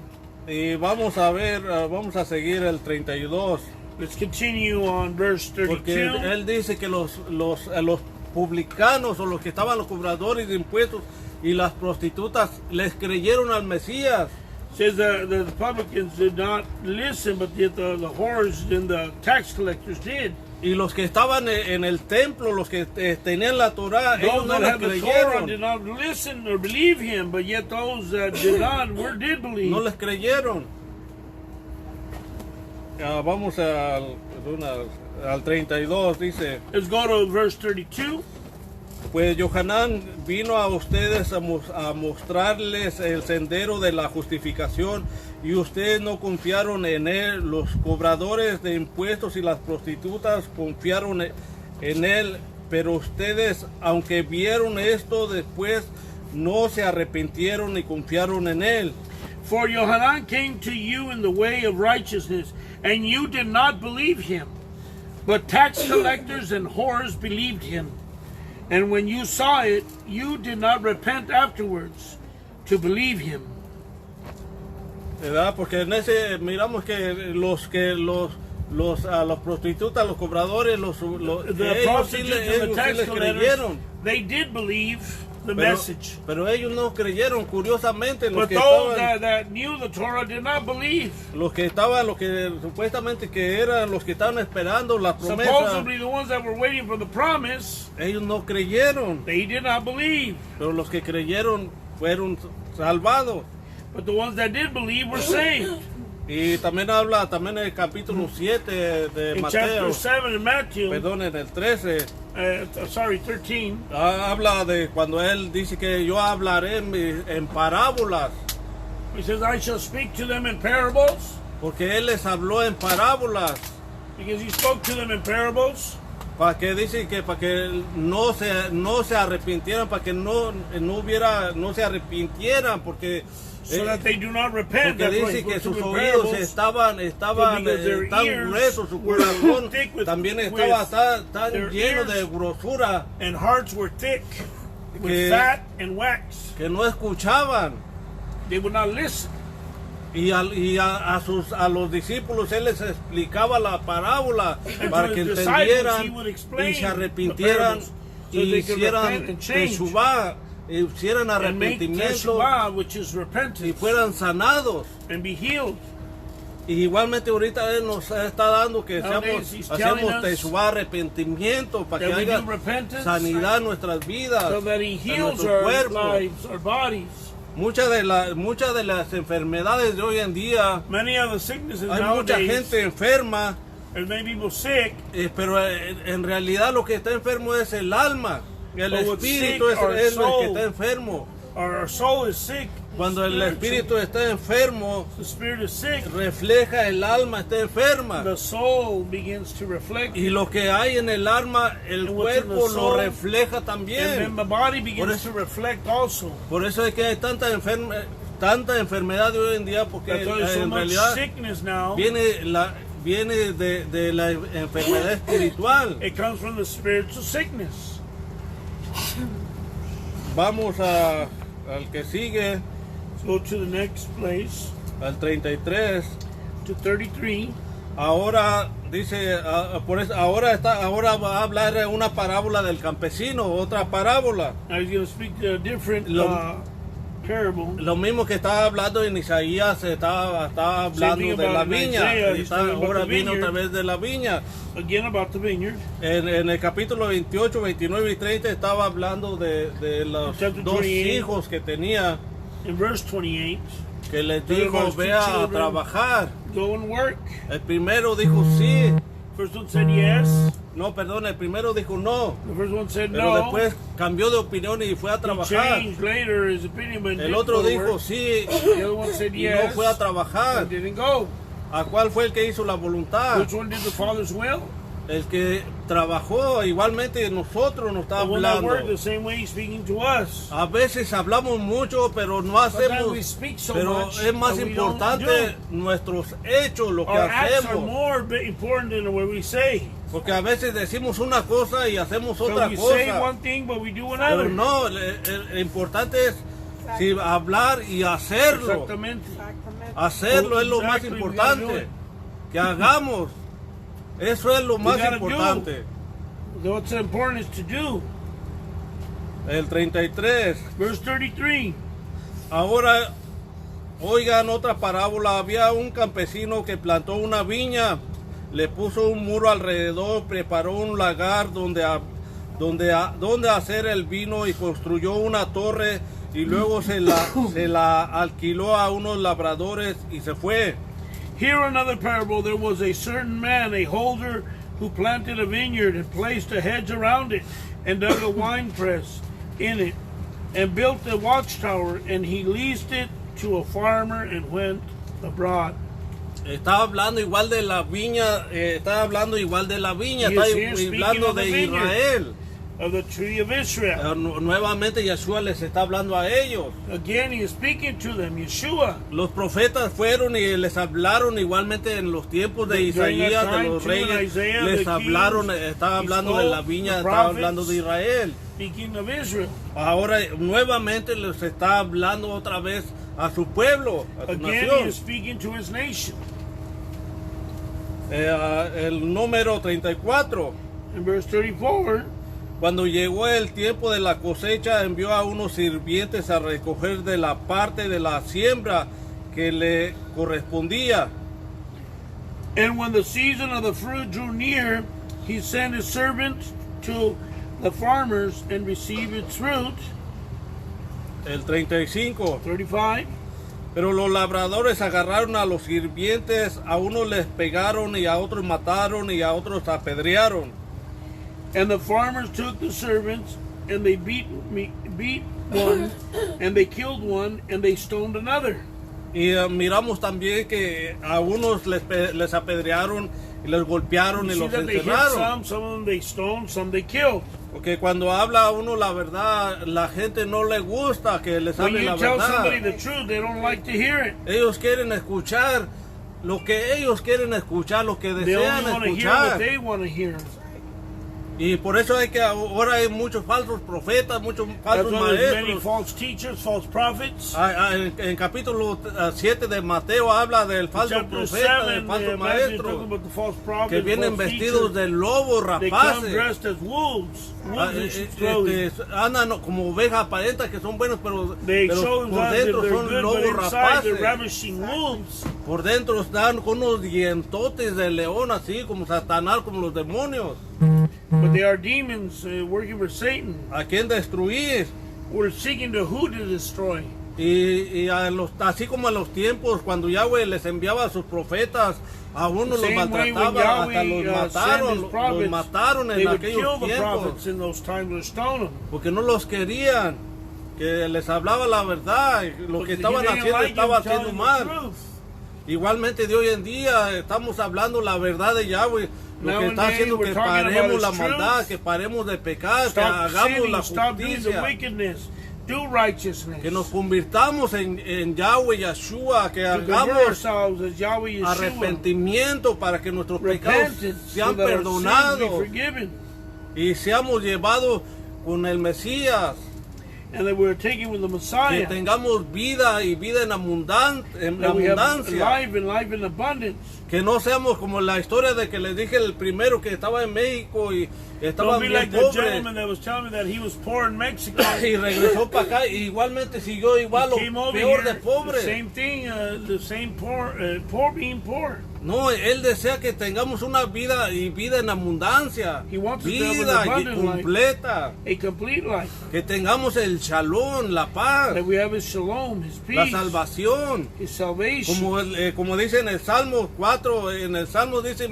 Y vamos a ver, vamos a seguir el 32. Let's continue on verse Porque 32. él dice que los publicanos o los que estaban los cobradores de impuestos y las prostitutas les creyeron al Mesías. Says the publicans did not listen, but yet the whores and the tax collectors did. Y los que estaban en el templo, los que tenían la Torah, ellos Those no that les had the Torah creyeron. did not listen or believe him, but yet those that did not did believe. No les creyeron. Vamos al 32, dice, Let's go to verse 32. pues Yohanan vino a ustedes a mostrarles el sendero de la justificación y ustedes no confiaron en él. Los cobradores de impuestos y las prostitutas confiaron en él, pero ustedes, aunque vieron esto después, no se arrepintieron ni confiaron en él. For Yohanan came to you in the way of righteousness, and you did not believe him. But tax collectors and whores believed him. And when you saw it, you did not repent afterwards to believe him. ¿Verdad? Porque en ese miramos que los prostitutas, los cobradores, The ellos sí prostitutes and the les tax collectors, creyeron. they did believe. the message. Pero ellos no creyeron, curiosamente, But those that knew the Torah did not believe. los que supuestamente que eran los que estaban esperando la promesa, Supposedly the ones that were waiting for the promise, ellos no creyeron, they did not believe. pero los que creyeron fueron salvados. But the ones that did believe were saved. Y también habla en el capítulo 7 de In Mateo, chapter 7 in Matthew, perdón, en el 13, 13, habla de cuando él dice que yo hablaré en parábolas, he says, I shall speak to them in parables, porque él les habló en parábolas, because he spoke to them in parables, para que dice que para que no se arrepintieran, para que no se arrepintieran, porque so that they do not repent. porque That's why he dice que spoke to sus them in oídos parables. estaban because their tan ears gruesos, su were corazón thick with- también estaba tan their lleno ears de grosura And hearts were thick with Que- fat and wax. que no escuchaban. They would not listen. Y a los discípulos él les explicaba la parábola And para to que his disciples, he entendieran would y explain se the arrepintieran parables so y they could hicieran repent and change. teshuvá, hicieran And make arrepentimiento teshuvah, which is y repentance, fueran sanados. and be healed. Y igualmente ahorita él nos está dando que Nowadays, he's hacemos telling us teshuvá, arrepentimiento, para que that we haya do repentance, sanidad en nuestras vidas, so that he en heals nuestro our cuerpo. lives, our bodies. Muchas de las enfermedades de hoy en día, Many of the sicknesses hay mucha nowadays, gente enferma, there's many people sick, pero en realidad lo que está enfermo es el alma. El But what's espíritu sick, es our el que soul. está enfermo. our soul is sick. Cuando el Spiritual. espíritu está enfermo, The spirit is sick. refleja el alma está enferma. The soul begins to reflect, Y lo que hay en el alma, el And what's in cuerpo the lo soul, refleja and then también. the body begins Por eso- to reflect also. Por eso es que hay tanta enfermedad de hoy en día, porque That's why there's so en much realidad sickness now. viene de la enfermedad espiritual. It comes from the spiritual sickness. Vamos al que sigue, Let's go to the next place, al 33. to 33. Ahora dice, ahora va a hablar una parábola del campesino, otra parábobola. Now he's going to speak a different Lo- parable. Lo mismo que estaba hablando en Isaías, estaba hablando de la about in viña. Isaiah, he's talking about Ahora the viene vineyard. otra vez de la viña. Again about the vineyard. En el capítulo 28, 29 y 30 estaba hablando de los Chapter dos 28. hijos que tenía, In verse 28, que les There dijo, was two ve a children. trabajar. go and work. El primero dijo sí. First one said yes. No, perdón, el primero dijo no. The first one said Pero no. después cambió de opinión y fue a He trabajar. changed later his opinion, but El didn't otro go to dijo work. sí The other one said y no yes. fue a trabajar. and didn't go. ¿A cuál fue el que hizo la voluntad? Which one did the Father's will? El que trabajó, igualmente nosotros nos está The one that worked hablando. the same way he's speaking to us. A veces hablamos mucho, pero no Sometimes hacemos. we speak so Pero much es más that we don't importante do. nuestros hechos, lo que Our acts are hacemos. more important than what we say. Porque a veces decimos una cosa y hacemos So otra we say cosa. one thing, but we do Pero another. no, lo importante es sí, hablar y hacerlo. Exactamente. Hacerlo es lo más Exactly, we gotta do importante. it. Que hagamos. Eso es lo más gotta do. importante. What's important is to do. El 33. Verse 33. Ahora, oigan otra parábola. Había un campesino que plantó una viña, le puso un muro alrededor, preparó un lagar donde hacer el vino y construyó una torre y luego se la alquiló a unos labradores y se fue. Here another parable. There was a certain man, a holder, who planted a vineyard and placed a hedge around it and dug a winepress in it and built a watchtower, and he leased it to a farmer and went abroad. Estaba hablando igual de la viña, estaba hablando igual de la viña, He está is here speaking hablando of the de vineyard. Israel. Of the tree of Israel. Nuevamente Yeshua les está hablando a ellos. Again, he is speaking to them, Yeshua. Los profetas fueron y les hablaron igualmente en los tiempos de During that Isaías, de time, los too, in reyes, Isaiah, les the hablaron, kings, estaba he hablando de la spoke, viña, the estaba prophets. hablando de Israel. Speaking of Israel. Ahora nuevamente les está hablando otra vez a su pueblo, a su Again, he nación. is speaking to his nation. El número 34. In verse 34, Cuando llegó el tiempo de la cosecha, envió a unos sirvientes a recoger de la parte de la siembra que le correspondía. And when the season of the fruit drew near, he sent his servants to the farmers and received its fruit. El 35. 35. Pero los labradores agarraron a los sirvientes, a unos les pegaron y a otros mataron y a otros apedrearon. And the farmers took the servants, and they beat one, and they killed one, and they stoned another. Y miramos también que a unos les apedrearon y les golpearon You y see los that they hit encerraron. some of them they stoned, some they killed. Porque cuando habla uno la verdad, la gente no le gusta que les When hable you la tell somebody verdad. the truth, they don't like to hear it. Ellos quieren escuchar lo que ellos quieren escuchar, lo que They desean only want to hear what escuchar. they want to hear. Y por eso hay que ahora hay muchos falsos profetas, muchos That's falsos why there's many maestros. false teachers, false prophets. En capítulo 7 de Mateo habla del falso Chapter profeta, del 7, falso Matthew talking maestro, about the false prophets, que vienen false vestidos teachers. de lobos They come rapaces. dressed as wolves in sheep's clothing. Andan como ovejas aparentas que son buenos, pero They por show themselves that dentro they're son good, lobos but inside they're rapaces. ravishing wolves. Por dentro están con unos dientotes de león, así como Satanás, como los demonios. But they are demons working for Satan. ¿A quién destruir? We're seeking to who to destroy. Así como en los tiempos cuando Yahweh les enviaba a sus profetas, a unos los Same way when maltrataban, hasta Yahweh los sent his los prophets, mataron they en would kill aquellos the tiempos, prophets in those times or stone them. porque no los querían, que les hablaba la verdad, y lo que Because estaban they didn't haciendo like estaba him telling haciendo the mal. truth. Igualmente de hoy en día estamos hablando la verdad de Yahweh, lo que está Nowadays, haciendo we're que talking about paremos his la truth. maldad, que paremos de pecar, que Stop hagamos sinning, la stop doing the justicia, wickedness, do righteousness. que nos convirtamos en Yahweh Yeshua, que To convert hagamos ourselves as Yahweh Yeshua. arrepentimiento para que nuestros pecados Repentance, sean so that our sins be perdonados forgiven. y seamos llevados con el Mesías, And that we're taken with the que Messiah. tengamos vida y vida en That we have abundancia, life and life in abundance. que no seamos como la historia de que les dije el primero que estaba en México y estaba Don't be bien like the pobre gentleman that was telling me that he was poor in Mexico. y regresó para acá y igualmente siguió igual o Came over peor here, de pobre. Same thing, the same poor being poor. No, él desea que tengamos una vida y vida en abundancia, He wants us to have an vida y abundant life. completa, A complete life. que tengamos el shalom, la paz, That we have his shalom, his la peace, salvación. his salvation. Como dice en el Salmo 4, en el Salmo dice,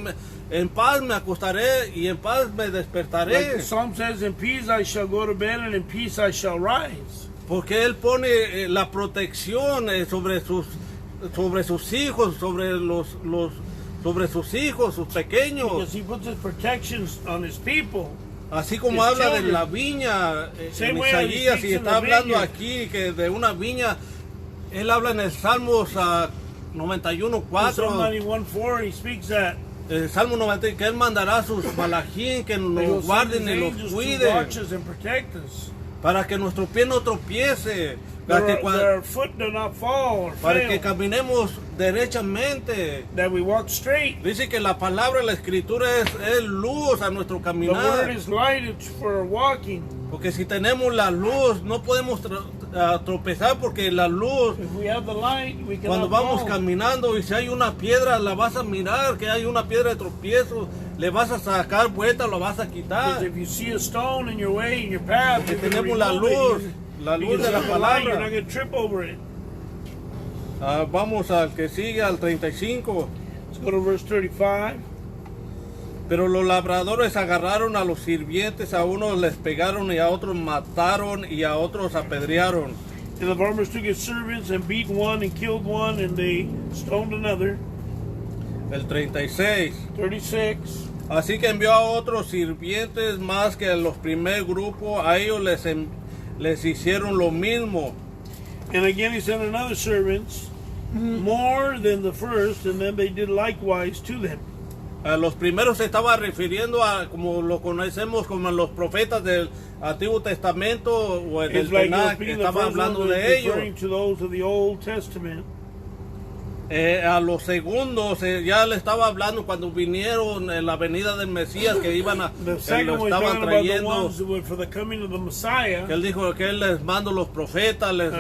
en paz me acostaré y en paz me Like despertaré. the Psalm says, in peace I shall go to bed and in peace I shall rise. Porque Él pone la protección sobre sus hijos, sobre sus hijos, sus pequeños. Because he puts his protections on his people. Así como His habla de children. la viña Same en way as he Isaías speaks y in está the hablando vineyard. aquí que de una viña, Él habla en el Salmos 91:4. Psalm 91:4, he speaks that. El Salmo 90, que Él mandará a sus malajín que He will nos send guarden his y los angels to cuiden, watch us and protect us. para que nuestro pie no tropiece, para que, That our foot do not fall or para que fail. caminemos derechamente. That we walk straight. Dice que la palabra, la escritura es luz a nuestro The caminar, word is light, it's for walking. porque si tenemos la luz no podemos tropezar, porque la luz, If we have the light, we cuando cannot vamos fall. caminando y si hay una piedra, la vas a mirar, que hay una piedra de tropiezo, le vas a sacar vuelta, lo vas a Because quitar. if you see a stone in your way, in your path, Porque you're gonna tenemos la remove luz, it. la luz Because de la you have the light, you're palabra. not going to trip over it. Vamos al que sigue, al 35. Let's go to verse 35. Pero los labradores agarraron a los sirvientes, a unos les pegaron y a otros mataron y a otros apedrearon. And the farmers took his servants and beat one and killed one, and they stoned another. El 36. 36. Así que envió a otros sirvientes más que a los primer grupo, a ellos les hicieron lo mismo. And again he sent another servants, more than the first, and then they did likewise to them. A los primeros se estaba refiriendo a, como lo conocemos como los profetas del Antiguo Testamento o del It's like Tanakh, que being the estaba first one hablando de ellos. referring to those of the Old Testament. A los segundos ya le estaba hablando cuando vinieron en la venida del Mesías que iban a The que second lo one, estaban talking about the trayendo. ones that were for the coming of the Messiah. Que él dijo que él les mando los profetas, les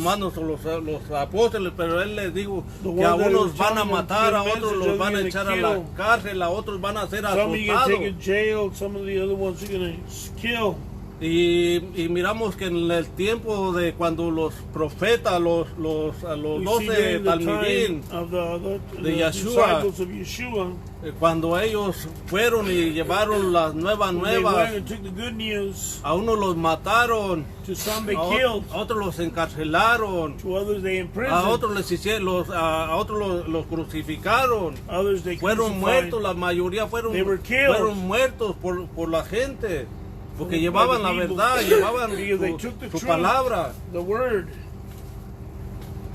mando los apóstoles, pero él les dijo The que a ones that unos are van a telling them matar, a good otros message, los van a others echar are a gonna la kill. cárcel, a otros van a ser Some you can take in azotados. jail, some of the other ones you're going to kill. Y miramos que en el tiempo de cuando los profetas, los We see 12 during the talmidín, time of the de Yeshua, disciples of Yeshua, cuando ellos fueron y llevaron las nuevas when they nuevas, went and took the good news, a unos los mataron, to some they a killed, otros los encarcelaron, to others they a imprisoned, otros les hicieron, a otros los crucificaron, others they fueron crucified. muertos, la mayoría They were killed. fueron muertos por la gente, porque By llevaban the la people. verdad, llevaban Because they took the su truth. palabra. The word.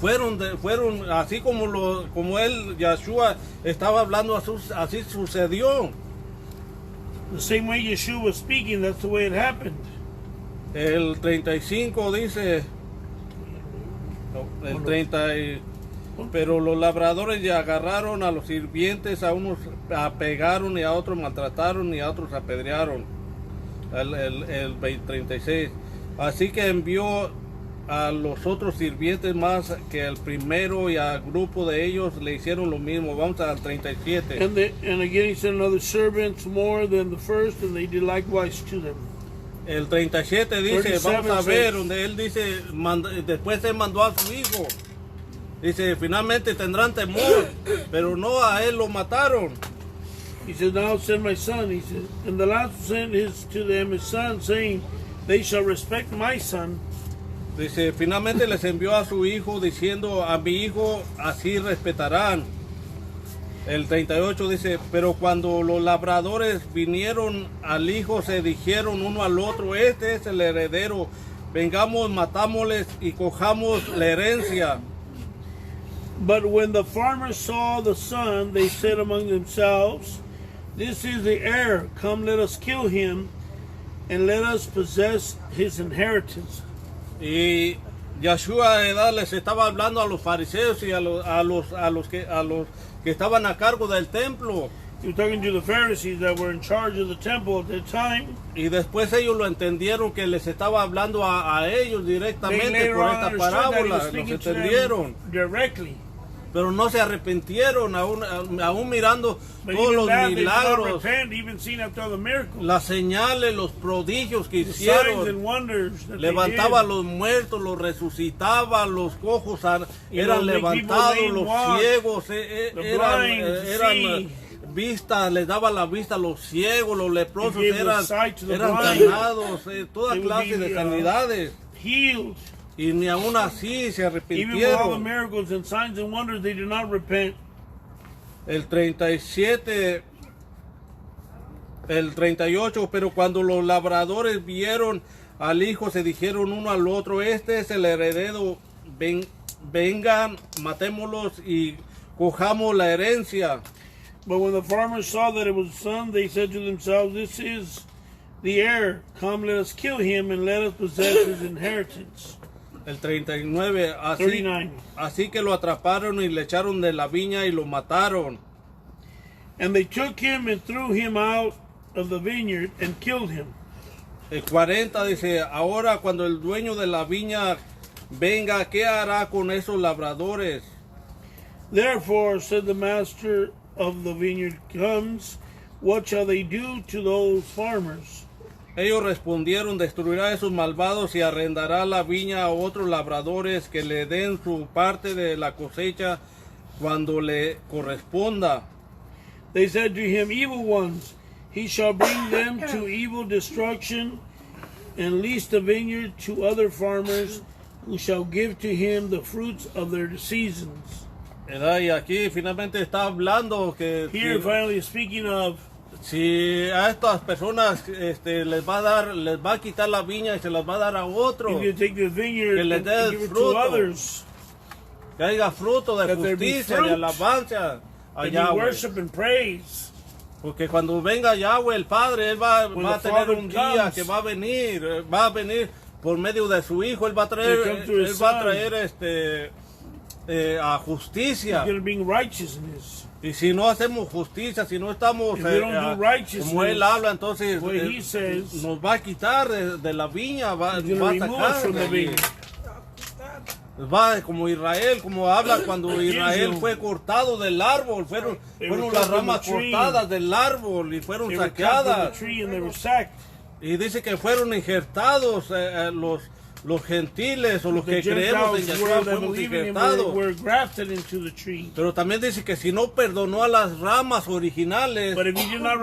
Fueron así como él, Yeshua, estaba hablando, así sucedió. The same way Yeshua was speaking, that's the way it happened. El 35 dice, el 30, pero los labradores ya agarraron a los sirvientes, a unos apegaron y a otros maltrataron y a otros apedrearon. El 36. Así que envió a los otros sirvientes más que el primero y al grupo de ellos le hicieron lo mismo. Vamos al 37. And again he sent other servants more than the first, and they did likewise to them. El 37 dice, 37 vamos a ver, says, donde él dice, después él mandó a su hijo. Dice, finalmente tendrán temor, pero no a él lo mataron. He said, now send my son. He said, and the last sent to them his son, saying, they shall respect my son. Dice, finalmente les envió a su hijo diciendo, a mi hijo así respetarán. El 38 dice, pero cuando los labradores vinieron al hijo, se dijeron uno al otro, este es el heredero, vengamos, matámosles y cojamos la herencia. But when the farmers saw the son, they said among themselves, this is the heir. Come, let us kill him, and let us possess his inheritance. Y Yeshua les estaba hablando a los fariseos y a los que estaban a cargo del templo. He was talking to the Pharisees that were in charge of the temple at that time. Y después ellos lo entendieron que les estaba hablando a ellos They directamente later por on esta understood that he was parábola, los speaking to entendieron. them directly. Pero no se arrepintieron, aún mirando But todos even los that, they did not milagros, repent, even seen after all the miracles, las señales, los prodigios que the signs and hicieron. wonders that Levantaba a they did. los muertos, los resucitaba, los cojos You eran know, make people levantados, lame los walk, ciegos the eran blind see. vistas, les daba la vista a los ciegos, los leprosos He gave the eran sight to the sanados, toda They would clase be, de sanidades. Healed. Y ni aún así se Even with all the arrepintieron. miracles and signs and wonders, they did not repent. El 37, el 38, pero cuando los labradores vieron al hijo, se dijeron uno al otro, este es el heredero, vengan, matémoslos y cojamos la herencia. But when the farmers saw that it was the son, they said to themselves, this is the heir. Come, let us kill him, and let us possess his inheritance. El 39, 39. así que lo atraparon y le echaron de la viña y lo mataron. And they took him and threw him out of the vineyard and killed him. El 40 dice, ahora cuando el dueño de la viña venga, ¿qué hará con esos labradores? Therefore, said the master of the vineyard comes, what shall they do to those farmers? Ellos respondieron, destruirá a esos malvados y arrendará la viña a otros labradores que le den su parte de la cosecha cuando le corresponda. They said to him, evil ones, he shall bring them to evil destruction, and lease the vineyard to other farmers, who shall give to him the fruits of their seasons. ¿Verdad? Y aquí finalmente está hablando que Here, finally speaking of, si a estas personas les va a quitar la viña y se las va a dar a otro, if you take the vineyard que le and dé give it to fruto, others, que haya fruto de that there be justicia, fruit, de alabanza a and you Yahweh. worship and praise. Porque cuando venga Yahweh, el Padre, Él va When a the tener Father un día comes, que va a venir por medio de su Hijo. Él va a traer, He'll come through his Él va a Son. traer a justicia. He's going to bring righteousness. Y si no hacemos justicia, si no estamos If we don't do righteousness, como él habla, entonces what he says, nos va a quitar de la viña, va He's going a to remove us sacar from de the allí. vineyard. Va como Israel, como habla cuando Israel Israel. fue cortado del árbol, fueron They were las cut from ramas the tree. cortadas del árbol y fueron They were cut from the saqueadas. tree and they were sacked. Y dice que fueron injertados los gentiles o los The que creemos en Gentiles Yeshua were that fuimos believe in him injertados. were grafted into the tree. Pero también dice que si no perdonó a las ramas originales, But if he did not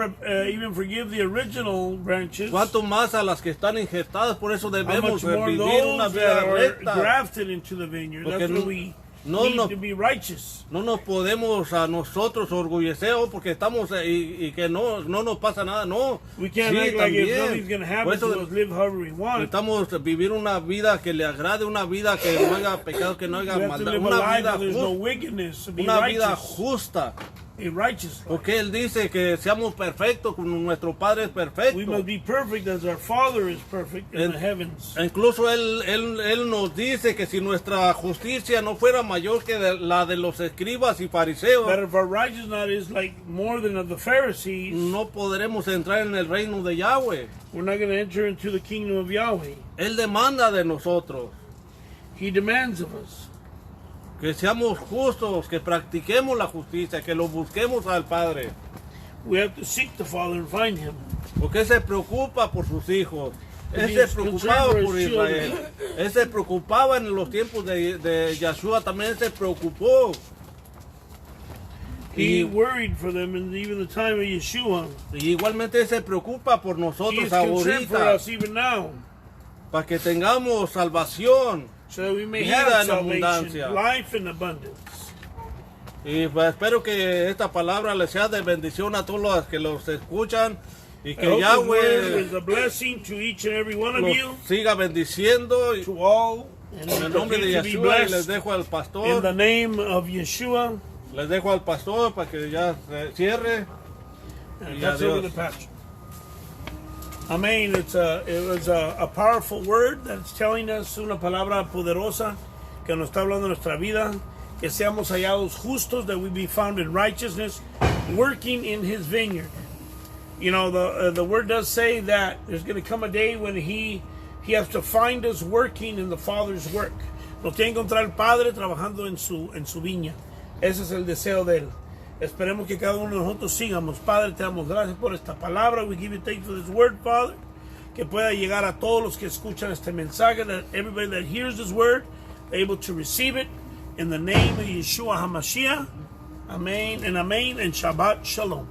even forgive the original branches, cuánto más a las que están injertadas. Por eso how debemos much more vivir una those vida that are recta. grafted into the vineyard? Porque That's no- what we no, need no. to be righteous. No nos podemos a nosotros orgullecer porque estamos y que no nos pasa nada. No, We can't sí, act like if también. nothing's going to Por happen eso to us, live however we want. necesitamos vivir una vida que le agrade, una vida que no haga pecado, que no We haga have to maldad, live a una life vida where there's no justa, wickedness, to be una vida righteous, justa. a righteous life. Porque Él dice que seamos perfectos como nuestro Padre es We perfecto. must be perfect as our Father is perfect in En- the heavens. Incluso él nos dice que si nuestra justicia no fuera mayor que la de los escribas y fariseos, That if our righteousness is like more than of the Pharisees, no podremos entrar en el reino de Yahweh. we're not going to enter into the kingdom of Yahweh. Él demanda de nosotros He demands of us. que seamos justos, que practiquemos la justicia, que lo busquemos al Padre. We have to seek the Father and find Him. Porque Él se preocupa por sus hijos. Él He se is preocupaba concerned for por his Israel. children. Él se preocupaba en los tiempos de Yahshua, también se preocupó. He Y, worried for them in even the time of Yeshua. y igualmente Él se preocupa por He nosotros is concerned for ahorita, us even now, para que tengamos salvación. so that we may Vida have en salvation, abundancia. life in abundance. Y pues, espero que esta palabra les sea de bendición a todos los que los escuchan y I que hope this word Yahweh is a blessing to each and every one of los you, siga bendiciendo. to all, and En el nombre de continue to be Yeshua y les blessed. dejo al In the pastor. name of Yeshua, Les dejo al pastor para que ya cierre. and Y that's over adiós. the pastor. Amen. It was a powerful word that's telling us una palabra poderosa que nos está hablando de nuestra vida, que seamos hallados justos, that we be found in righteousness, working in His vineyard. You know, the word does say that there's going to come a day when He has to find us working in the Father's work. Nos tiene que encontrar el Padre trabajando en su viña. Ese es el deseo de Él. Esperemos que cada uno de nosotros sigamos. Padre, te damos gracias por esta palabra. We give you thanks for this word, Father. Que pueda llegar a todos los que escuchan este mensaje. That everybody that hears this word, able to receive it. In the name of Yeshua HaMashiach. Amen and amen. And Shabbat Shalom.